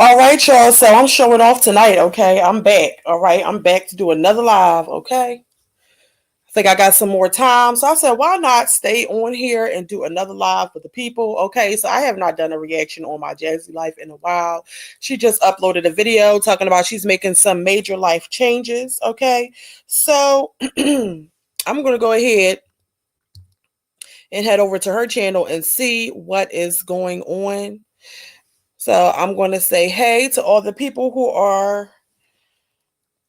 All right, y'all. So I'm showing off tonight. Okay, I'm back. All right, I'm back to do another live. Okay, I think I got some more time, so I said, why not stay on here and do another live with the people? Okay, so I have not done a reaction on my Jazzy Life in a while. She just uploaded a video talking about she's making some major life changes. Okay, so I'm gonna go ahead and head over to her channel and see what is going on. So I'm going to say hey to all the people who are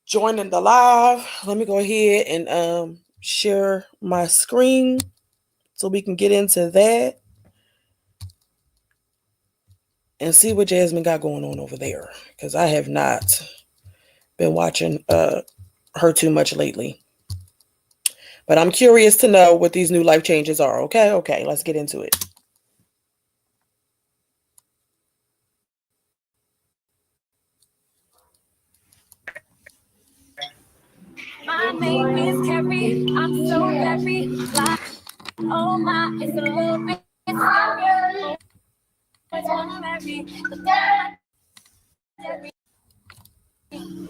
joining the live. Let me go ahead and share my screen so we can get into that and see what Jasmine got going on over there, because I have not been watching her too much lately. But I'm curious to know what these new life changes are. Okay, let's get into it. My name is Carrie. I'm so very fly. Oh my, it's a little bit scary. Always wanna marry, but then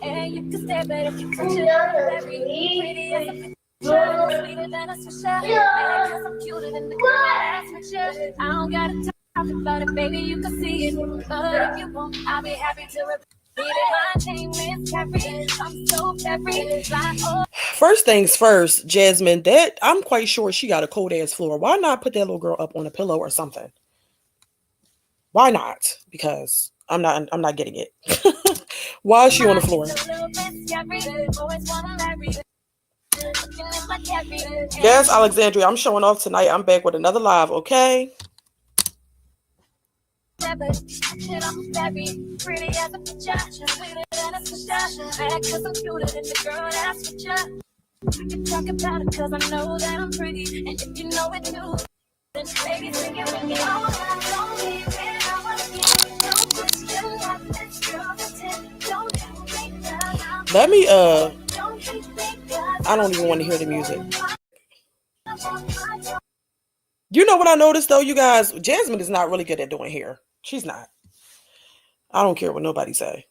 and you can stay better. Such a very pretty as a picture, sweeter than a swisher. And cause I'm cuter than the girl that's with you. I don't gotta talk about it, baby. You can see it. But if you won't, I'll be happy to repeat it. My name is Carrie. I'm so very fly. Oh. First things first, Jasmine, that I'm quite sure she got a cold ass floor. Why not put that little girl up on a pillow or something? Why not? Because I'm not getting it. Why is she on the floor? Yes, Alexandria, I'm showing off tonight. I'm back with another live, okay? I can talk about it cause I know that I'm pretty. And if you know it too, then baby, sing it with me. Oh, don't leave it, I wanna get no question like this girl don't you think that Let me I don't even want to hear the music. You know what I noticed though, you guys? Jasmine is not really good at doing hair. She's not. I don't care what nobody say.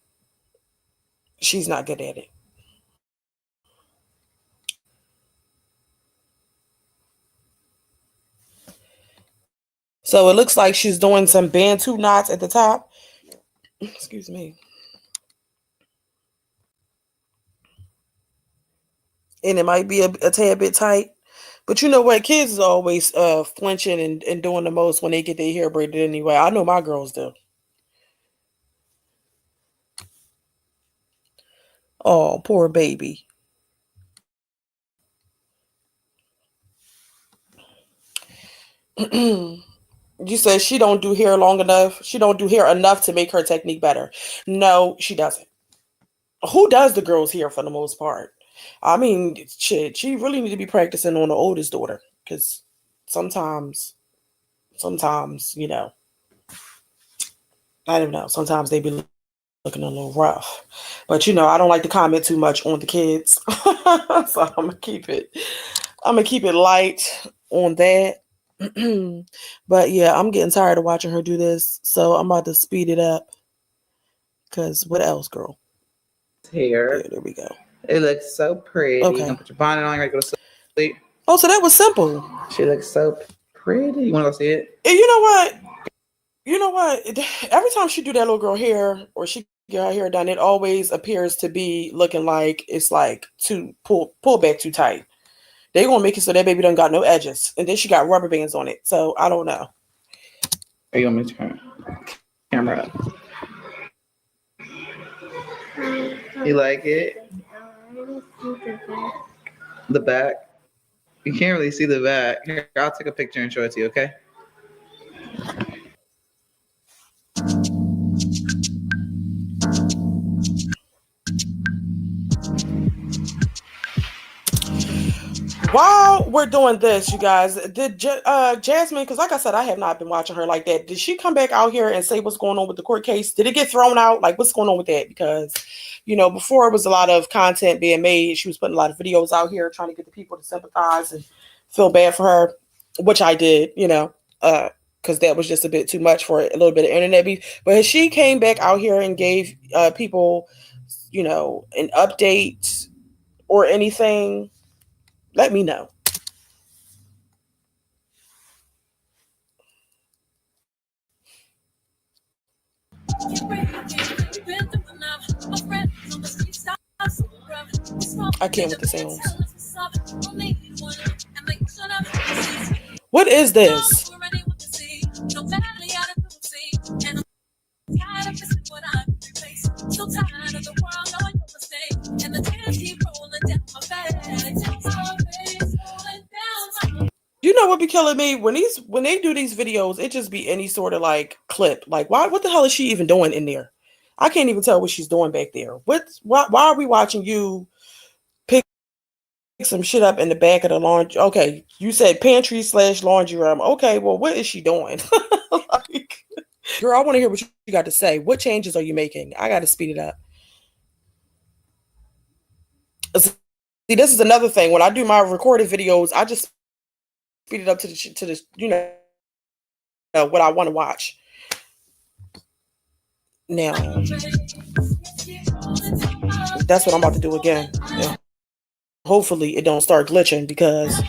She's not good at it. So it looks like she's doing some Bantu knots at the top. Excuse me. And it might be a tad bit tight. But you know what? Kids is always flinching and doing the most when they get their hair braided anyway. I know my girls do. Oh, poor baby. You said she don't do hair long enough. She don't do hair enough to make her technique better. No, she doesn't. Who does the girls' hair for the most part? I mean, shit, she really need to be practicing on the oldest daughter, because sometimes, you know, I don't know. Sometimes they be looking a little rough, but you know, I don't like to comment too much on the kids, so I'm gonna keep it. I'm gonna keep it light on that. But yeah, I'm getting tired of watching her do this, so I'm about to speed it up. Cause what else, girl? Hair. Yeah, there we go. It looks so pretty. Okay. You're gonna put your bonnet on, you're gonna go to sleep. Oh, so that was simple. She looks so pretty. You wanna go see it? And you know what? Every time she do that little girl hair or she get her hair done, it always appears to be looking like it's like too pull back too tight. They gonna make it so that baby done got no edges, and then she got rubber bands on it. So I don't know. Or you want me to turn camera up? You like it? The back? You can't really see the back. Here, I'll take a picture and show it to you, okay? While we're doing this, you guys, did Jasmine, because like I said, I have not been watching her like that. Did she come back out here and say what's going on with the court case? Did it get thrown out? Like, what's going on with that? Because, you know, before it was a lot of content being made. She was putting a lot of videos out here trying to get the people to sympathize and feel bad for her, which I did, you know. because that was just a bit too much for a little bit of internet beef. But if she came back out here and gave people, an update or anything, let me know. I can't with the sounds. What is this? You know what be killing me when they do these videos? It just be any sort of like clip. Like, why? What the hell is she even doing in there? I can't even tell what she's doing back there. Why are we watching you pick some shit up in the back of the laundry? Okay, you said pantry/laundry room. Okay, well, what is she doing? Like, girl, I want to hear what you got to say. What changes are you making? I got to speed it up. See, this is another thing. When I do my recorded videos, I just speed it up to the what I want to watch. Now, that's what I'm about to do again. Yeah. Hopefully, it don't start glitching because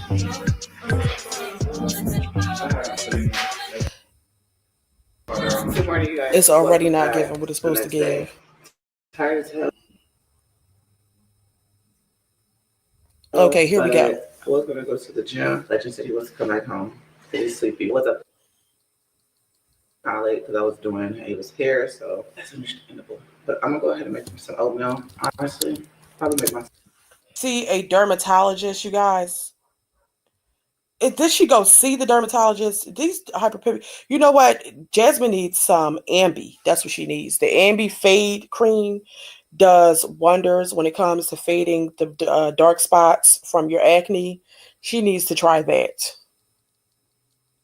it's already not giving what it's supposed to give. Okay, here we go. I was gonna go to the gym. Legend said he wants to come back home. He's sleepy. What's up? Late because I was doing Ava's hair, so that's understandable. But I'm gonna go ahead and make some oatmeal. Honestly, probably make my. See a dermatologist, you guys. Did she go see the dermatologist? These hyperpigment. You know what? Jasmine needs some Ambi. That's what she needs. The Ambi Fade Cream does wonders when it comes to fading the dark spots from your acne. She needs to try that.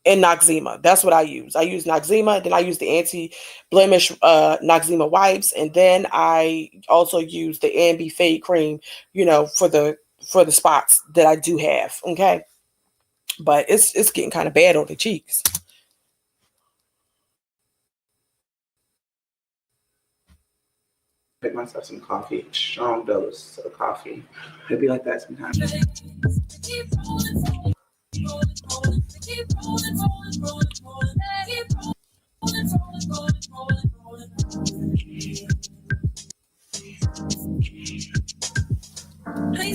And Noxzema. That's what I use. I use Noxzema, then I use the anti-blemish Noxzema wipes, and then I also use the Ambi Fade Cream, for the spots that I do have. Okay. But it's getting kind of bad on the cheeks. Make myself some coffee, strong dose of coffee. It'd be like that sometimes. Please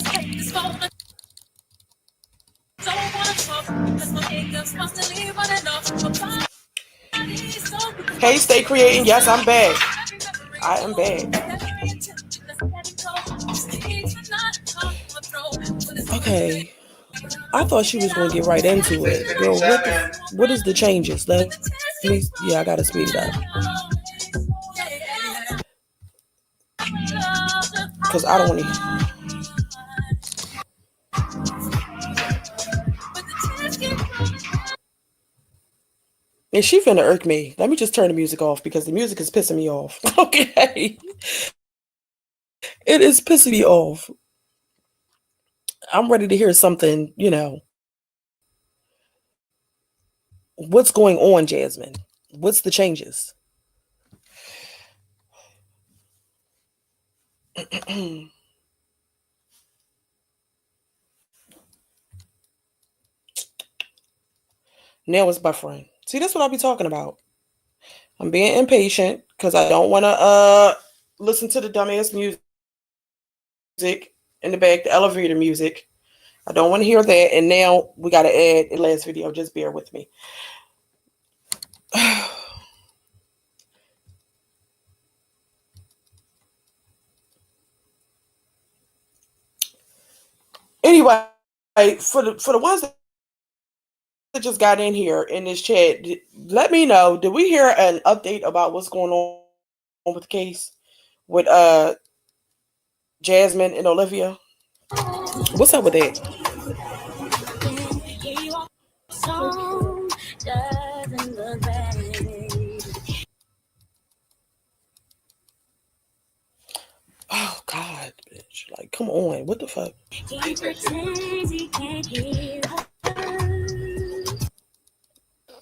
take this phone. Don't wanna talk because my makeup's constantly running off. Hey, stay creating. Yes, I'm back. I am back. Okay. I thought she was going to get right into it. Girl, what is the changes? Yeah, I got to speed it up. Because I don't want to. And she finna irk me. Let me just turn the music off because the music is pissing me off. Okay. It is pissing me off. I'm ready to hear something, What's going on, Jasmine? What's the changes? Now it's buffering. See, that's what I'll be talking about. I'm being impatient because I don't want to listen to the dumbass music in the back, the elevator music. I don't want to hear that. And now we got to add the last video. Just bear with me. Anyway, for the ones that just got in here in this chat, let me know. Did we hear an update about what's going on with the case with Jasmine and Olivia? What's up with that? Oh God, bitch! Like, come on, what the fuck?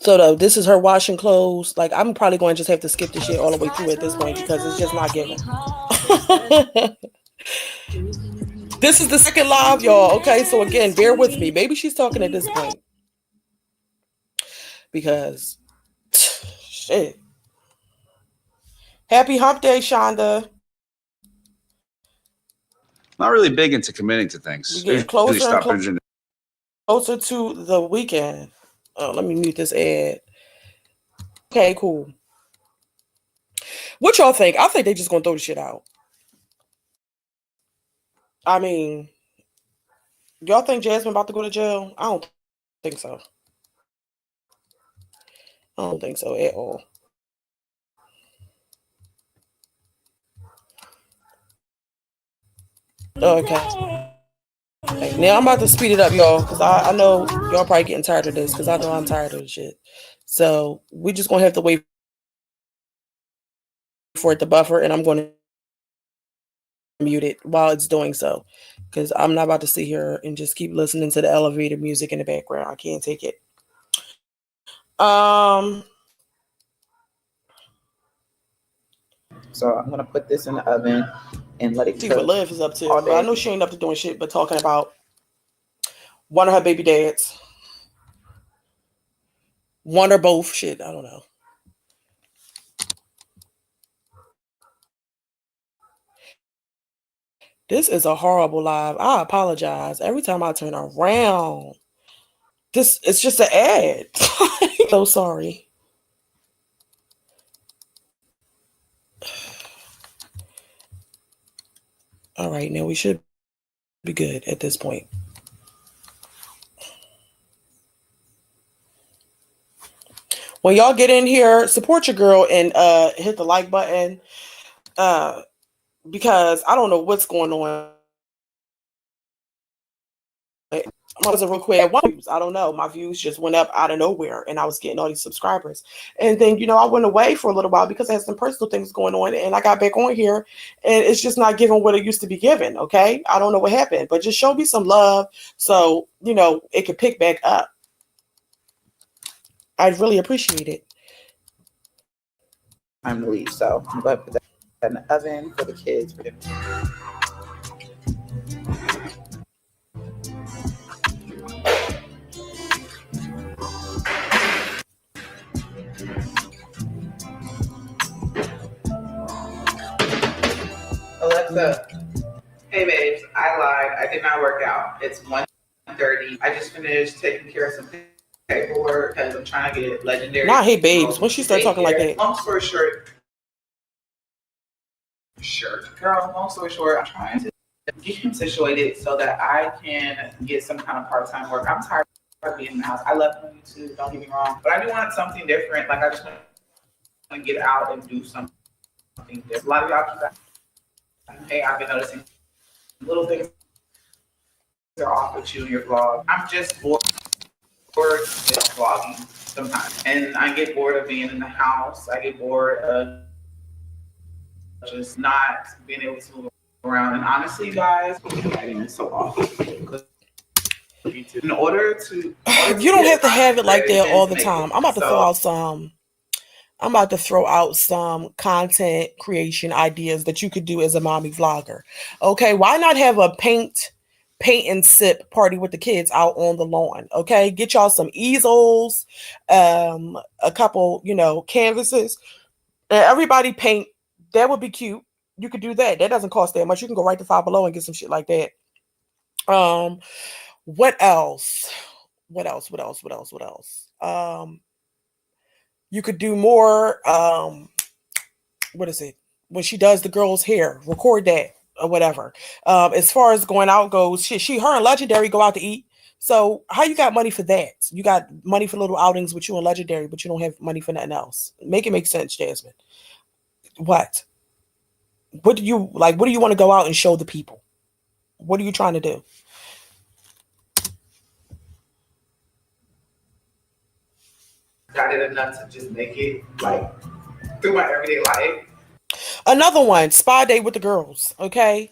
So though this is her washing clothes. Like I'm probably going to just have to skip the shit all the way through at this point because it's just not giving. This is the second live, y'all. Okay, so again, bear with me. Maybe she's talking at this point because shit. Happy Hump Day, Shonda. Not really big into committing to things. We getting closer and closer to the weekend. Oh, let me mute this ad. Okay, cool. What y'all think? I think they just gonna throw the shit out. I mean, y'all think Jasmine about to go to jail? I don't think so. I don't think so at all. Okay. Now I'm about to speed it up, y'all, because I know y'all probably getting tired of this, because I know I'm tired of the shit. So we just gonna have to wait for it to buffer, and I'm gonna mute it while it's doing so, because I'm not about to sit here and just keep listening to the elevator music in the background. I can't take it. So I'm gonna put this in the oven and let it see what Liv is up to. But I know she ain't up to doing shit but talking about one of her baby dads. One or both. Shit, I don't know. This is a horrible live. I apologize. Every time I turn around, it's just an ad. So sorry. All right, now we should be good at this point. When y'all get in here, support your girl and hit the like button. Because I don't know what's going on. I'm gonna real quick. I don't know. My views just went up out of nowhere, and I was getting all these subscribers. And then I went away for a little while because I had some personal things going on, and I got back on here, and it's just not giving what it used to be given. Okay, I don't know what happened, but just show me some love so it could pick back up. I'd really appreciate it. Time to leave, so I'm going to put that in the oven for the kids for dinner. Alexa, hey babes, I lied. I did not work out. It's 1:30. I just finished taking care of some paperwork because I'm trying to get legendary. Nah, hey babes, when she start talking like that. Long story short, girl, long story short, I'm trying to get him situated so that I can get some kind of part-time work. I'm tired of being in the house. I love doing YouTube, don't get me wrong, but I do want something different. Like I just want to get out and do something different. A lot of y'all keep asking, hey, I've been noticing little things are off with you in your vlog. I'm just bored with vlogging sometimes, and I get bored of being in the house. I get bored of just not being able to move around. And honestly, guys, writing is so awful. In order to you don't have to have it like that all the time. I'm about to throw out some. I'm about to throw out some content creation ideas that you could do as a mommy vlogger. Okay, why not have a paint and sip party with the kids out on the lawn? Okay, get y'all some easels, a couple, canvases, and everybody paint. That would be cute. You could do that. That doesn't cost that much. You can go right to Five Below and get some shit like that. What else? What else? You could do more. What is it? When she does the girl's hair, record that or whatever. As far as going out goes, her and Legendary go out to eat. So how you got money for that? You got money for little outings with you and Legendary, but you don't have money for nothing else. Make it make sense, Jasmine. What? What do you like? What do you want to go out and show the people? What are you trying to do? Got it enough to just make it like through my everyday life. Another one, spa day with the girls. Okay,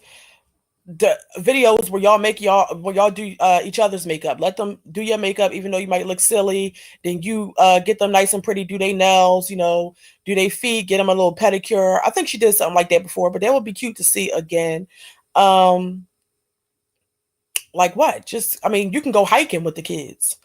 the videos where y'all do each other's makeup. Let them do your makeup, even though you might look silly. Then you get them nice and pretty. Do they nails? Do they feet? Get them a little pedicure. I think she did something like that before, but that would be cute to see again. Um, like what? Just I mean, you can go hiking with the kids.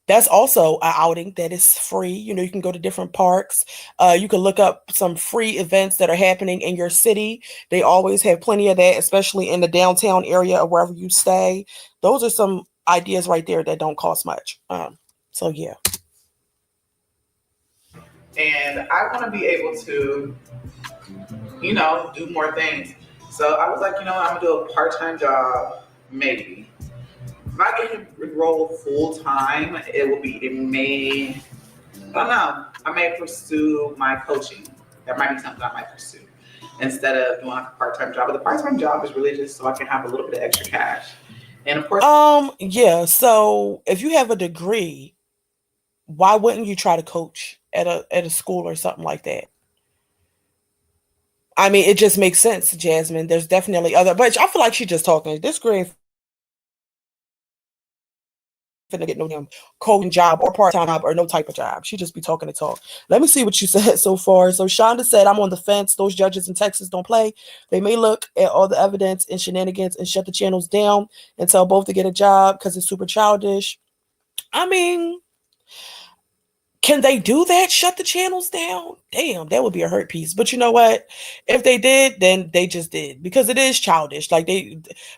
That's also an outing that is free. You can go to different parks. You can look up some free events that are happening in your city. They always have plenty of that, especially in the downtown area or wherever you stay. Those are some ideas right there that don't cost much. So yeah. And I want to be able to, do more things. So I was like, I'm gonna do a part-time job, maybe. If I get enrolled full time, it will be in May. I don't know. I may pursue my coaching. That might be something I might pursue instead of doing like a part-time job. But the part-time job is really just so I can have a little bit of extra cash. And of course, Yeah. So if you have a degree, why wouldn't you try to coach at a school or something like that? I mean, it just makes sense, Jasmine. There's definitely other, but I feel like she's just talking. This girl ain't finna get no damn coaching job or part-time job or no type of job. She just be talking to talk. Let me see what you said so far. So Shonda said, I'm on the fence. Those judges in Texas don't play. They may look at all the evidence and shenanigans and shut the channels down and tell both to get a job because it's super childish. I mean, can they do that? Shut the channels down? Damn, that would be a hurt piece. But you know what? If they did, then they just did because it is childish. Like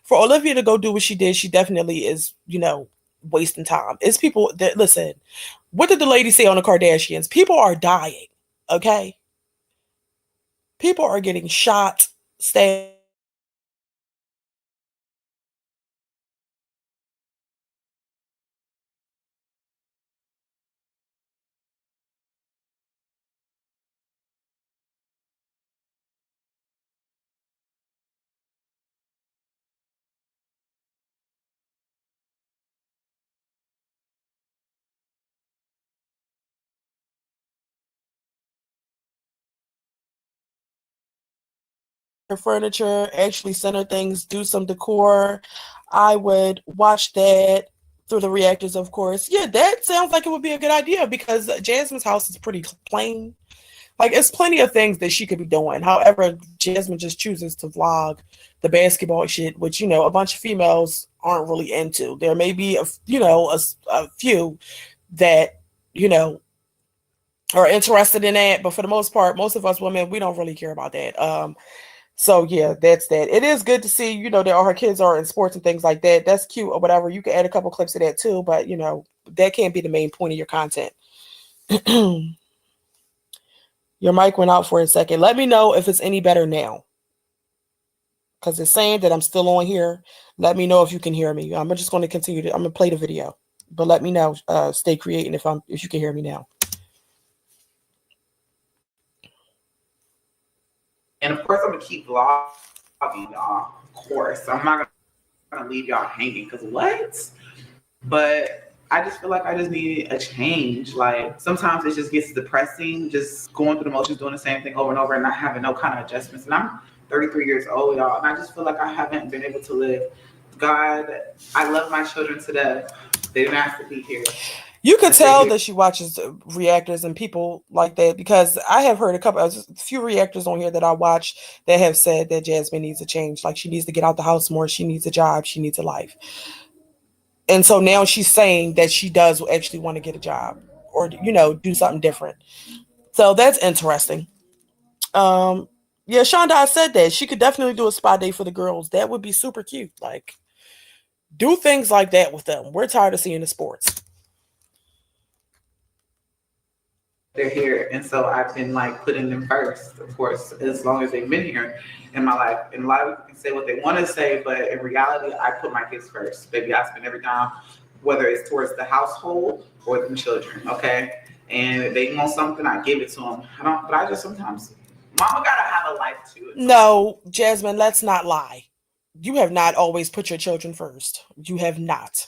for Olivia to go do what she did, she definitely is, wasting time. It's people that listen. What did the lady say on the Kardashians? People are dying. Okay, people are getting shot, stabbed. Furniture, actually center things, do some decor. I would watch that through the reactors, of course. Yeah, that sounds like it would be a good idea because Jasmine's house is pretty plain. Like, it's plenty of things that she could be doing. However, Jasmine just chooses to vlog the basketball shit, which, a bunch of females aren't really into. There may be, a few that, you know, are interested in that. But for the most part, most of us women, we don't really care about that. So yeah, that's that. It is good to see, that all her kids are in sports and things like that. That's cute or whatever. You can add a couple clips of that too, but that can't be the main point of your content. Your mic went out for a second. Let me know if it's any better now. Because it's saying that I'm still on here. Let me know if you can hear me. I'm just going to continue I'm going to play the video. But let me know. Stay creating if you can hear me now. and of course, I'm gonna keep vlogging, y'all. Of course, I'm not gonna leave y'all hanging because what? But I just feel like I just need a change. Like sometimes it just gets depressing, just going through the motions, doing the same thing over and over, and not having no kind of adjustments. And I'm 33 years old, y'all, and I just feel like I haven't been able to live. God, I love my children to death. They didn't ask to be here. You could tell that she watches reactors and people like that because I have heard a few reactors on here that I watch that have said that Jasmine needs a change. Like she needs to get out the house more. She needs a job. She needs a life. And so now she's saying that she does actually want to get a job or, do something different. So that's interesting. Yeah, Shonda, I said that she could definitely do a spa day for the girls. That would be super cute. Like, do things like that with them. We're tired of seeing the sports. They're here, and so I've been like putting them first, of course, as long as they've been here in my life. And a lot of people can say what they want to say, but in reality, I put my kids first. Baby, I spend every time, whether it's towards the household or the children, okay? And if they want something, I give it to them. But I just sometimes, mama gotta have a life too. No, Jasmine, let's not lie. You have not always put your children first. You have not.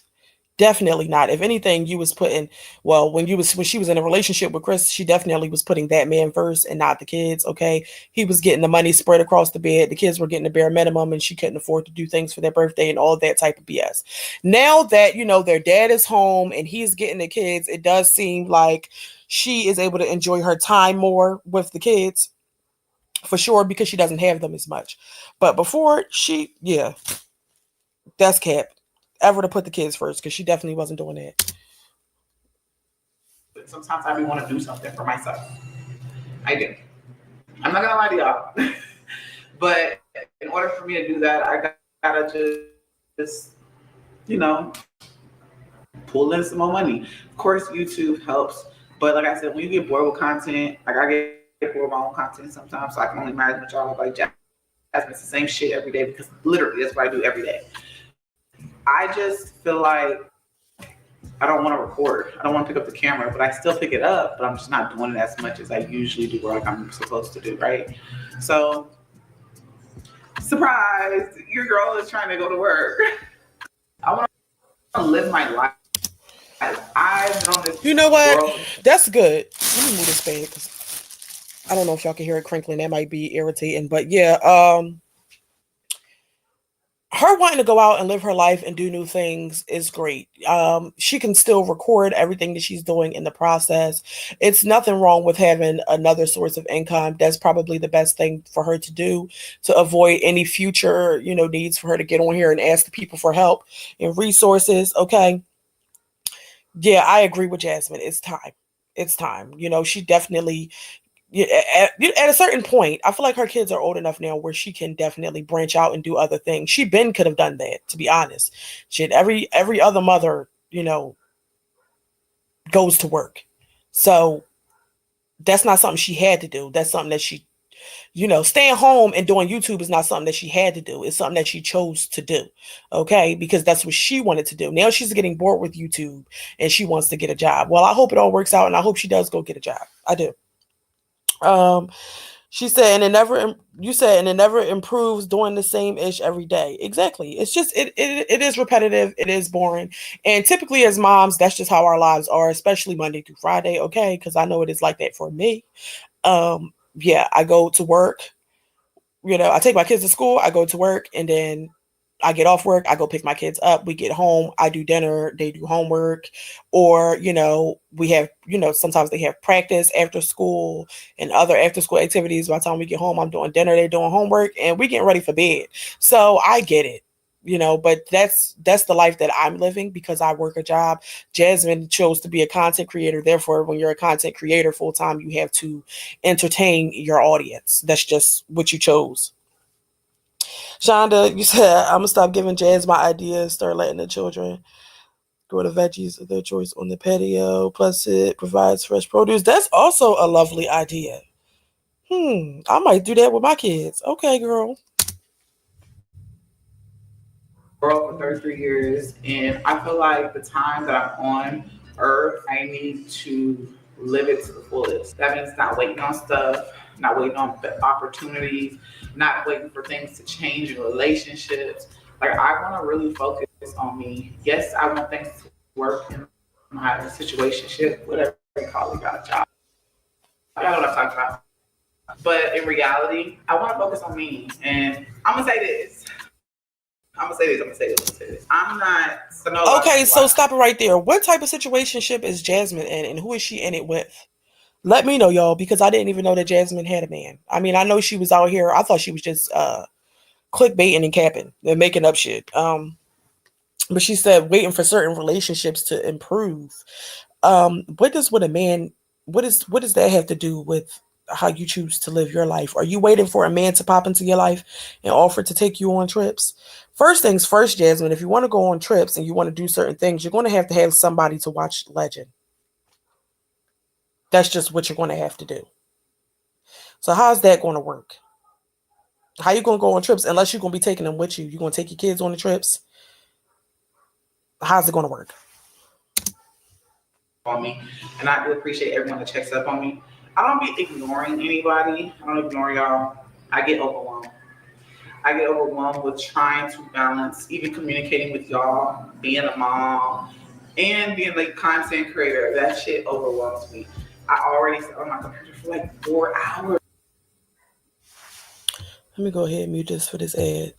Definitely not. If anything, you was putting well when she was in a relationship with Chris, she definitely was putting that man first and not the kids. Okay, he was getting the money spread across the bed. The kids were getting the bare minimum, and she couldn't afford to do things for their birthday and all that type of BS. Now that their dad is home and he's getting the kids, it does seem like she is able to enjoy her time more with the kids for sure because she doesn't have them as much. But before yeah, that's cap. Ever to put the kids first because she definitely wasn't doing that. Sometimes I be want to do something for myself. I do. I'm not gonna lie to y'all. But in order for me to do that, I gotta just, you know, pull in some more money. Of course, YouTube helps. But like I said, when you get bored with content, like I get bored with my own content sometimes, so I can only imagine what y'all look like. Jasmine, it's the same shit every day because literally that's what I do every day. I just feel like I don't want to record. I don't want to pick up the camera, but I still pick it up, but I'm just not doing it as much as I usually do or like I'm supposed to do, right? So, surprise, your girl is trying to go to work. I want to live my life. I've been on this You know what? world. That's good. Let me move this fan because I don't know if y'all can hear it crinkling. That might be irritating, but yeah, her wanting to go out and live her life and do new things is great. She can still record everything that she's doing in the process. It's nothing wrong with having another source of income. That's probably the best thing for her to do to avoid any future, needs for her to get on here and ask the people for help and resources. Okay. Yeah, I agree with Jasmine. It's time. It's time. She definitely yeah, at a certain point, I feel like her kids are old enough now where she can definitely branch out and do other things. She could have done that, to be honest. Shit, every other mother, goes to work. So that's not something she had to do. That's something that she, staying home and doing YouTube is not something that she had to do. It's something that she chose to do. Okay. Because that's what she wanted to do. Now she's getting bored with YouTube and she wants to get a job. Well, I hope it all works out and I hope she does go get a job. I do. Um, She said, and it never. You said, and it never improves doing the same ish every day. Exactly. It's just it is repetitive. It is boring, and typically as moms, that's just how our lives are, especially Monday through Friday. Okay, because I know it is like that for me. Yeah, I go to work. I take my kids to school. I go to work, and then I get off work, I go pick my kids up, we get home, I do dinner, they do homework, or, we have, sometimes they have practice after school and other after school activities. By the time we get home, I'm doing dinner, they're doing homework, and we getting ready for bed. So I get it. But that's the life that I'm living because I work a job. Jasmine chose to be a content creator. Therefore, when you're a content creator full time, you have to entertain your audience. That's just what you chose. Shonda, you said I'm gonna stop giving Jazz my ideas, start letting the children grow the veggies of their choice on the patio. Plus, it provides fresh produce. That's also a lovely idea. I might do that with my kids. Okay, girl. World for 33 years, and I feel like the time that I'm on Earth, I need to live it to the fullest. That means not waiting on stuff, not waiting on the opportunities, not waiting for things to change in relationships. Like I want to really focus on me. Yes, I want things to work in my situationship, whatever you call it, got a job. I know what I'm talking about. But in reality, I want to focus on me, and I'm gonna say this. I'm not Okay, so stop it right there. What type of situationship is Jasmine in, and who is she in it with? Let me know, y'all, because I didn't even know that Jasmine had a man. I mean, I know she was out here. I thought she was just clickbaiting and capping and making up shit. But she said waiting for certain relationships to improve. What does what a man what does that have to do with how you choose to live your life? Are you waiting for a man to pop into your life and offer to take you on trips? First things first, Jasmine, if you want to go on trips and you want to do certain things, you're going to have somebody to watch Legend. That's just what you're going to have to do. So how's that going to work? How you going to go on trips unless you're going to be taking them with you? You're going to take your kids on the trips? How's it going to work? On me, and I do appreciate everyone that checks up on me. I don't be ignoring anybody. I don't ignore y'all. I get overwhelmed. I get overwhelmed with trying to balance, even communicating with y'all, being a mom, and being like content creator, that shit overwhelms me. I already sat on my computer for like 4 hours. Let me go ahead and mute this for this ad.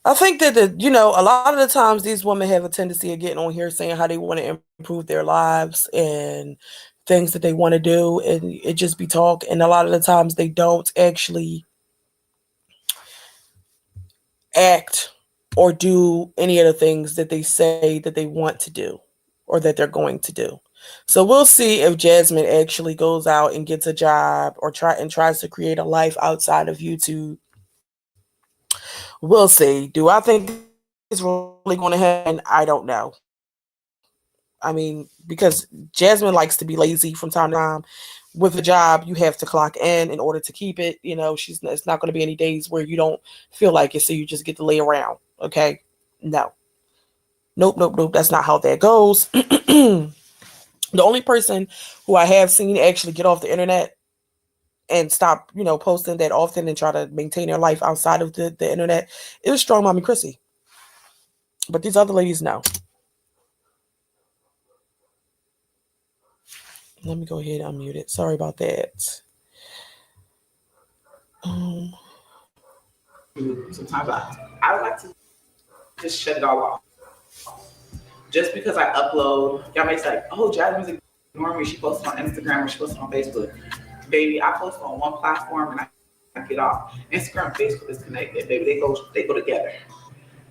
I think that a lot of the times these women have a tendency of getting on here saying how they want to improve their lives and things that they want to do, and it just be talk. And a lot of the times they don't actually act or do any of the things that they say that they want to do or that they're going to do. So we'll see if Jasmine actually goes out and gets a job or tries to create a life outside of YouTube. We'll see. Do I think it's really going to happen? I don't know. I mean, because Jasmine likes to be lazy from time to time. With a job, you have to clock in order to keep it. It's not going to be any days where you don't feel like it, so you just get to lay around. Okay? No. Nope. That's not how that goes. The only person who I have seen actually get off the internet and stop, posting that often and try to maintain their life outside of the internet is Strong Mommy Chrissy. But these other ladies, no. Let me go ahead and unmute it. Sorry about that. Sometimes I would like to just shut it all off. Just because I upload, y'all may say, like, oh, Jasmine's ignoring me. She posts on Instagram or she posts on Facebook. Baby, I post on one platform and I get off. Instagram and Facebook is connected, baby. They go together.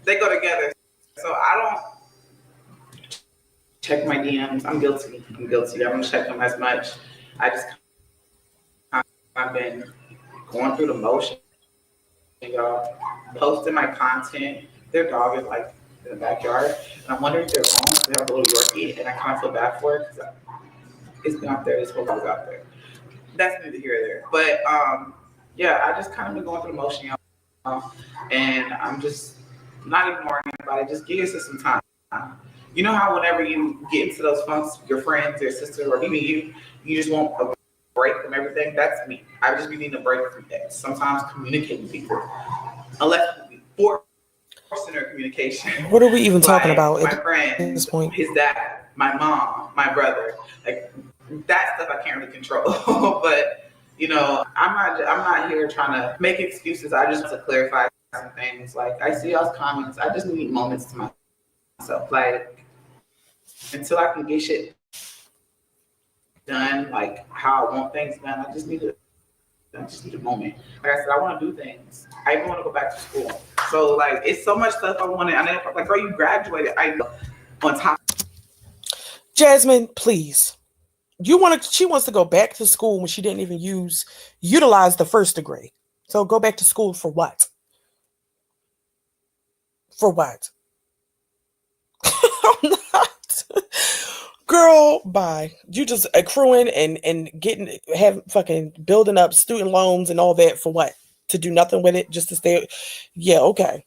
They go together. So I don't check my DMs. I'm guilty. I don't check them as much. I've been going through the motion, y'all, posting my content. Their dog is like in the backyard, and I'm wondering if they're home. They have a little Yorkie, and I kind of feel bad for it because it's been out there. This whole dog's out there. That's neither here nor there. But yeah, I just kind of been going through the motion, y'all, and I'm just not ignoring anybody. Just give yourself some time. You know how whenever you get into those funks, your friends, your sister, or even you just want a break from everything. That's me. I just be needing a break from that. Sometimes communicating with people, unless forcing their communication. What are we even talking about my at friends, this point? his dad, my mom, my brother, like that stuff I can't really control. But I'm not here trying to make excuses. I just want to clarify some things. Like I see y'all's comments. I just need moments to myself. Like until I can get shit done, like how I want things done, I just need a moment. Like I said, I want to do things. I even want to go back to school. So like, it's so much stuff I want to. I know, like, girl, you graduated. I know. On top. Jasmine, please. She wants to go back to school when she didn't even utilize the first degree. So go back to school for what? For what? I'm not. Girl, bye. You just accruing and fucking building up student loans and all that for what? To do nothing with it, just to stay. Yeah, okay.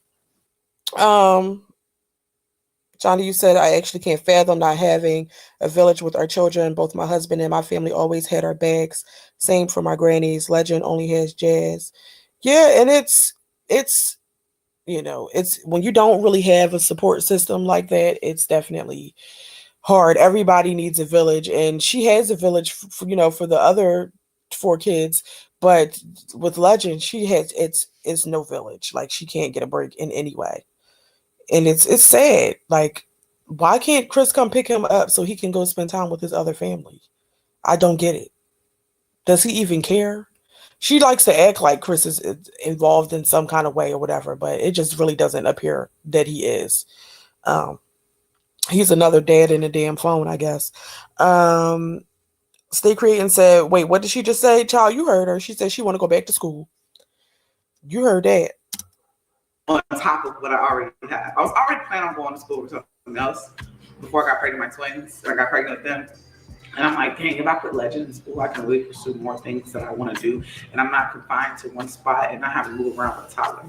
Johnny, you said I actually can't fathom not having a village with our children. Both my husband and my family always had our backs. Same for my grannies. Legend only has Jazz. Yeah, and it's it's when you don't really have a support system like that, it's definitely hard. Everybody needs a village, and she has a village for the other 4 kids, but with Legend, she has it's no village. Like she can't get a break in any way. And it's sad. Like, why can't Chris come pick him up so he can go spend time with his other family? I don't get it. Does he even care? She likes to act like Chris is involved in some kind of way or whatever, but it just really doesn't appear that he is. He's another dad in a damn phone, I guess. Stay Creating said, wait, what did she just say? Child, you heard her. She said she want to go back to school. You heard that. On top of what I already had. I was already planning on going to school with something else before I got pregnant with my twins. I got pregnant with them. And I'm like, dang, if I put Legend in school, I can really pursue more things that I want to do. And I'm not confined to one spot and I have to move around with a toddler.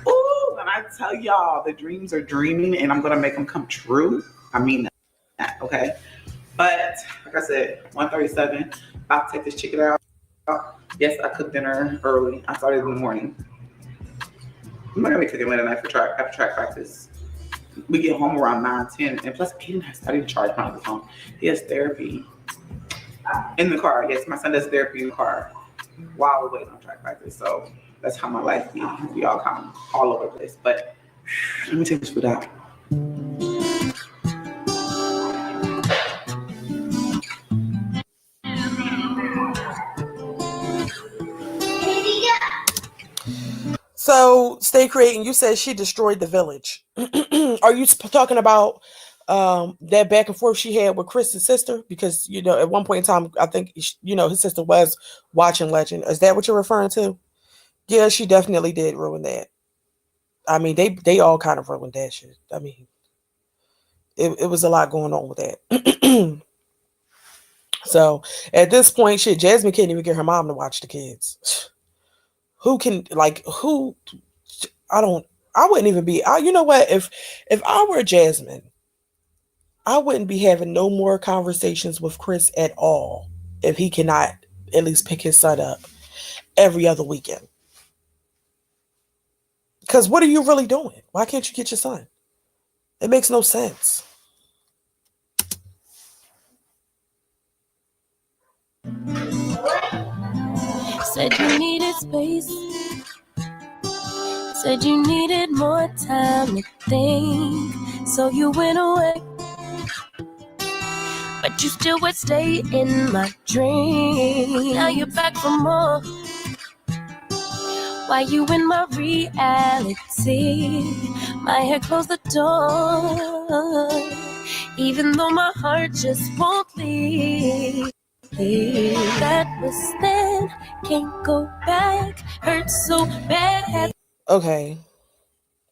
Ooh, and I tell y'all, the dreams are dreaming and I'm going to make them come true. I mean that, okay? But like I said, 1:37, about to take this chicken out. Yes, I cooked dinner early. I started in the morning. I'm not gonna be cooking late at night after track practice. we get home around 9, 10, and plus Aiden has studied to charge on his phone. He has therapy in the car. Yes, my son does therapy in the car while we're waiting on track practice. So that's how my life be. We all kind of all over the place. But let me take this food out. So stay creating. You said she destroyed the village. Are you talking about that back and forth she had with Chris's sister? Because at one point in time, I think his sister was watching Legend. Is that what you're referring to? Yeah, she definitely did ruin that. I mean, they all kind of ruined that shit. I mean, it was a lot going on with that. So at this point, shit, Jasmine can't even get her mom to watch the kids. Who can who? I don't. I wouldn't even be. You know what? If I were Jasmine, I wouldn't be having no more conversations with Chris at all if he cannot at least pick his son up every other weekend. Because what are you really doing? Why can't you get your son? It makes no sense. Said you needed space. Said you needed more time to think. So you went away. But you still would stay in my dream. Now you're back for more. Why you in my reality? My head closed the door. Even though my heart just won't leave. That was then, can't go back. Hurts so bad. Okay.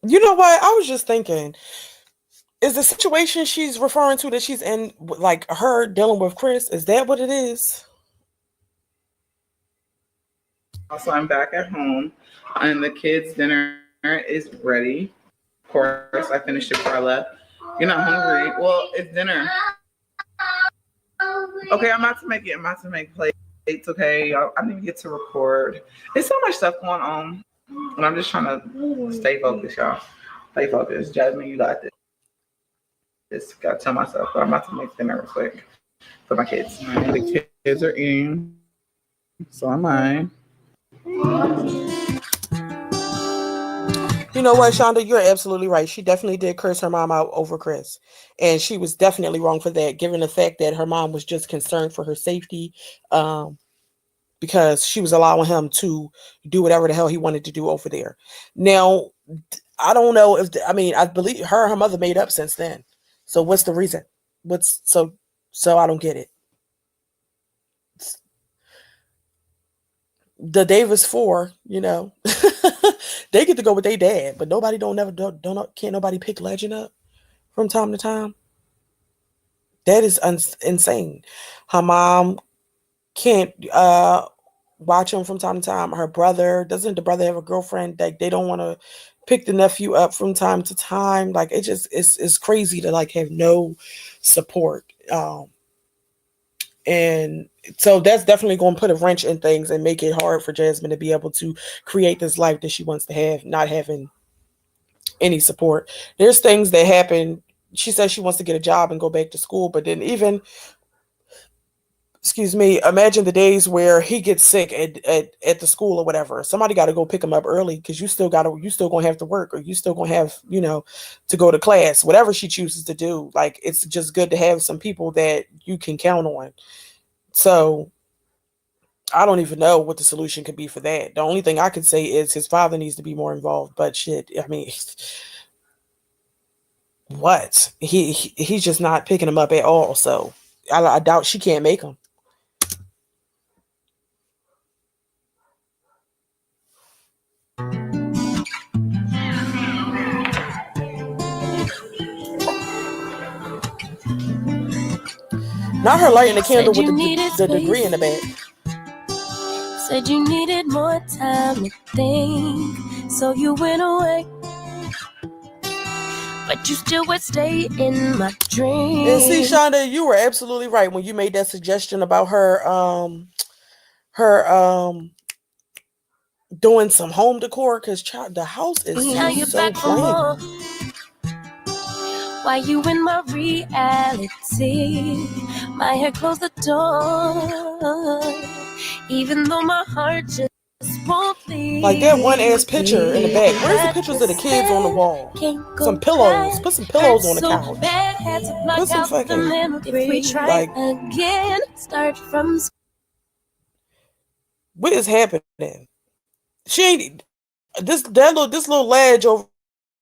You know what? I was just thinking, is the situation she's referring to that she's in, like her dealing with Chris, is that what it is? Also, I'm back at home, and the kids' dinner is ready. Of course, I finished it before I left. You're not hungry? Well, it's dinner. Okay, I'm about to make it. I'm about to make plates. Okay, I didn't even get to record. There's so much stuff going on, and I'm just trying to stay focused, y'all. Stay focused. Jasmine, you got this. Just gotta tell myself. But I'm about to make dinner real quick for my kids. The kids are eating, so am I. You know what, Shonda? You're absolutely right. She definitely did curse her mom out over Chris. And she was definitely wrong for that, given the fact that her mom was just concerned for her safety, because she was allowing him to do whatever the hell he wanted to do over there. Now, I don't know if, I believe her and her mother made up since then. So what's the reason? So I don't get it. The Davis four, they get to go with their dad, but nobody can't nobody pick Legend up from time to time. That is insane. Her mom can't watch him from time to time. Her brother, doesn't the brother have a girlfriend that they don't want to pick the nephew up from time to time? Like it's crazy to have no support. And so that's definitely going to put a wrench in things and make it hard for Jasmine to be able to create this life that she wants to have, not having any support. There's things that happen. She says she wants to get a job and go back to school, but then imagine the days where he gets sick at the school or whatever. Somebody got to go pick him up early because you still going to have to work, or you still going to have, to go to class, whatever she chooses to do. Like, it's just good to have some people that you can count on. So I don't even know what the solution could be for that. The only thing I could say is his father needs to be more involved, but shit, what? He's just not picking him up at all. So I doubt she can't make him. Not her lighting the candle with the degree in the back. Said you needed more time to think, so you went away. But you still would stay in my dream. And see, Shonda, you were absolutely right when you made that suggestion about her doing some home decor, because the house is just so plain. Why you in my reality? My hair closed the door, even though my heart just won't leave. Like that one ass picture in the back. Where's the pictures of the kids on the wall? Some pillows. Put some pillows on the couch. Put some fucking like. Again, start from. What is happening? She ain't this little ledge over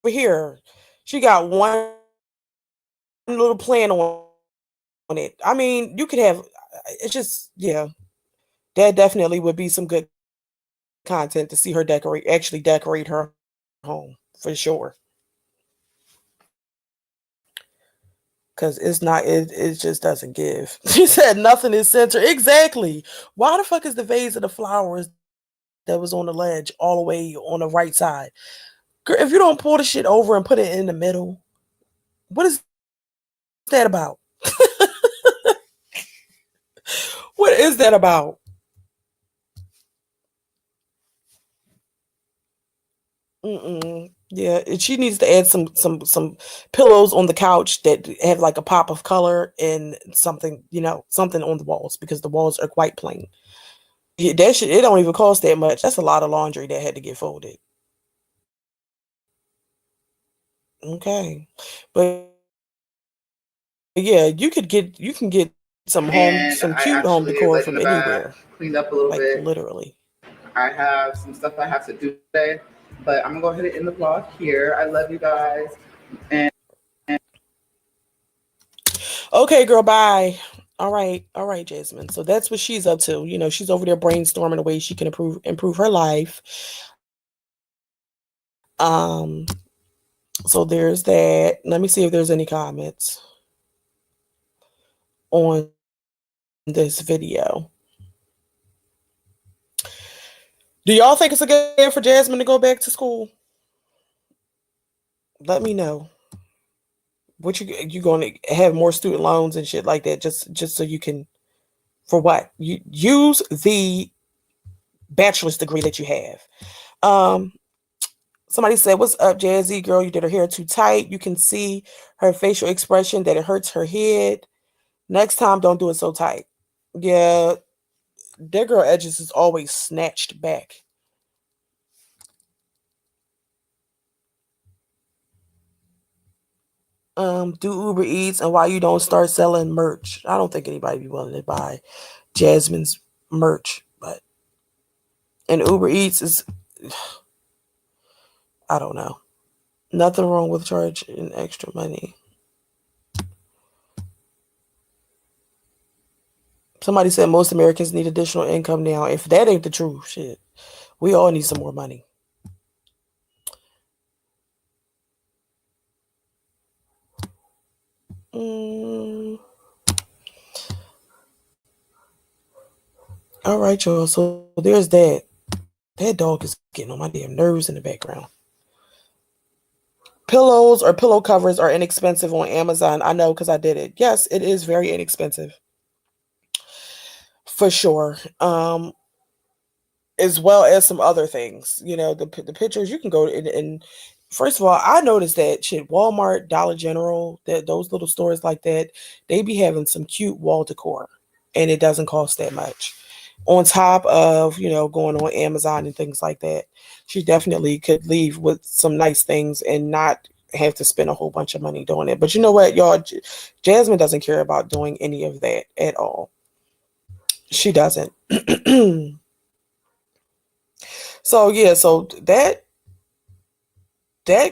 here. She got one little plan on it. I mean, you could have. It's just yeah. That definitely would be some good content to see her actually decorate her home for sure. Because it's not, it just doesn't give. She said nothing is centered. Exactly. Why the fuck is the vase of the flowers that was on the ledge all the way on the right side? Girl, if you don't pull the shit over and put it in the middle, what is that about? What is that about? Yeah, she needs to add some pillows on the couch that have like a pop of color and something, something on the walls because the walls are quite plain. Yeah, that shit, it don't even cost that much. That's a lot of laundry that had to get folded. Okay, but yeah, you can get And some I cute home actually, decor like in from the back, anywhere, cleaned up a little like bit. literally. I have some stuff I have to do today, but I'm gonna go ahead and end the vlog here. I love you guys. And Okay, girl, bye. All right, Jasmine. So that's what she's up to. She's over there brainstorming the ways she can improve her life. Um, so there's that. Let me see if there's any comments on this video. Do y'all think it's a good idea for Jasmine to go back to school? Let me know. What you going to have more student loans and shit like that just so you can, for what? You use the bachelor's degree that you have. Um Somebody said, "What's up, Jazzy girl? You did her hair too tight. You can see her facial expression that it hurts her head. Next time, don't do it so tight." Yeah, that girl edges is always snatched back. Do Uber Eats and why you don't start selling merch. I don't think anybody be willing to buy Jasmine's merch, but and Uber Eats is, I don't know. Nothing wrong with charging extra money. Somebody said most Americans need additional income now. If that ain't the truth, shit, we all need some more money. All right, y'all. So there's that. That dog is getting on my damn nerves in the background. Pillows or pillow covers are inexpensive on Amazon. I know because I did it. Yes, it is very inexpensive. For sure. As well as some other things. The pictures you can go and first of all, I noticed that shit, Walmart, Dollar General, that those little stores like that, they be having some cute wall decor and it doesn't cost that much. On top of, going on Amazon and things like that. She definitely could leave with some nice things and not have to spend a whole bunch of money doing it. But you know what, y'all? Jasmine doesn't care about doing any of that at all. She doesn't. So yeah, so that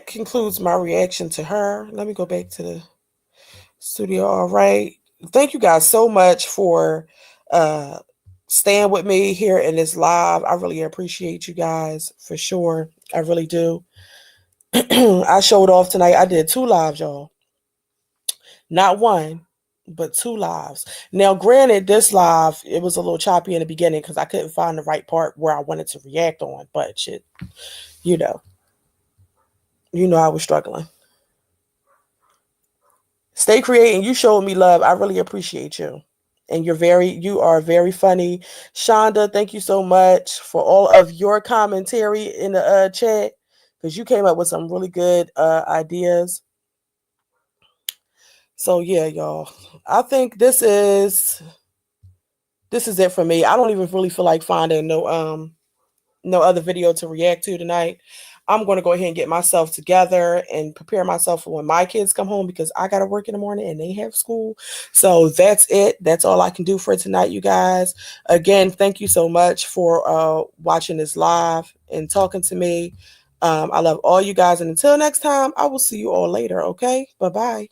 concludes my reaction to her. Let me go back to the studio. All right. Thank you guys so much for staying with me here in this live. I really appreciate you guys for sure. I really do. I showed off tonight. I did 2 lives, y'all. Not one, but 2 lives. Now, granted, this live, it was a little choppy in the beginning because I couldn't find the right part where I wanted to react on. But shit, you know I was struggling. Stay creating. You showed me love. I really appreciate you. And you are very funny. Shonda, thank you so much for all of your commentary in the chat because you came up with some really good ideas. So yeah, y'all. I think this is it for me. I don't even really feel like finding no other video to react to tonight. I'm going to go ahead and get myself together and prepare myself for when my kids come home because I got to work in the morning and they have school. So that's it. That's all I can do for tonight, you guys. Again, thank you so much for watching this live and talking to me. I love all you guys. And until next time, I will see you all later. Okay. Bye-bye.